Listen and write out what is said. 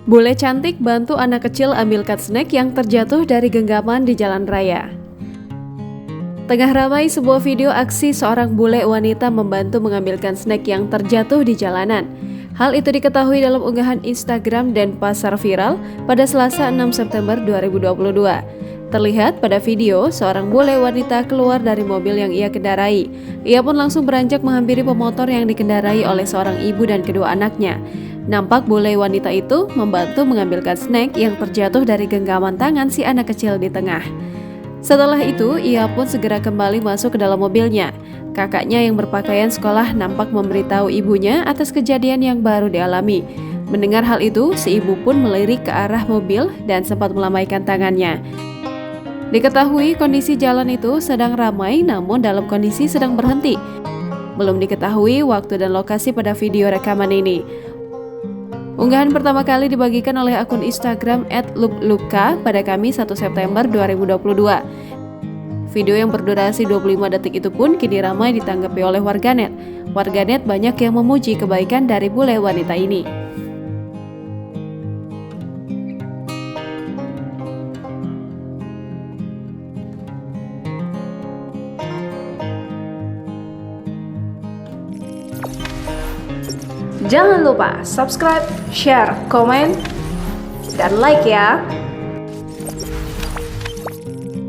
Bule cantik bantu anak kecil ambilkan snack yang terjatuh dari genggaman di jalan raya. Tengah ramai sebuah video aksi seorang bule wanita membantu mengambilkan snack yang terjatuh di jalanan. Hal itu diketahui dalam unggahan Instagram Denpasar viral pada Selasa 6 September 2022. Terlihat pada video, seorang bule wanita keluar dari mobil yang ia kendarai. Ia pun langsung beranjak menghampiri pemotor yang dikendarai oleh seorang ibu dan kedua anaknya. Nampak bule wanita itu membantu mengambilkan snack yang terjatuh dari genggaman tangan si anak kecil di tengah. Setelah itu, ia pun segera kembali masuk ke dalam mobilnya. Kakaknya yang berpakaian sekolah nampak memberitahu ibunya atas kejadian yang baru dialami. Mendengar hal itu, si ibu pun melirik ke arah mobil dan sempat melambaikan tangannya. Diketahui kondisi jalan itu sedang ramai namun dalam kondisi sedang berhenti. Belum diketahui waktu dan lokasi pada video rekaman ini. Unggahan pertama kali dibagikan oleh akun Instagram @lupluka pada Kamis 1 September 2022. Video yang berdurasi 25 detik itu pun kini ramai ditanggapi oleh warganet. Warganet banyak yang memuji kebaikan dari bule wanita ini. Jangan lupa subscribe, share, komen, dan like ya!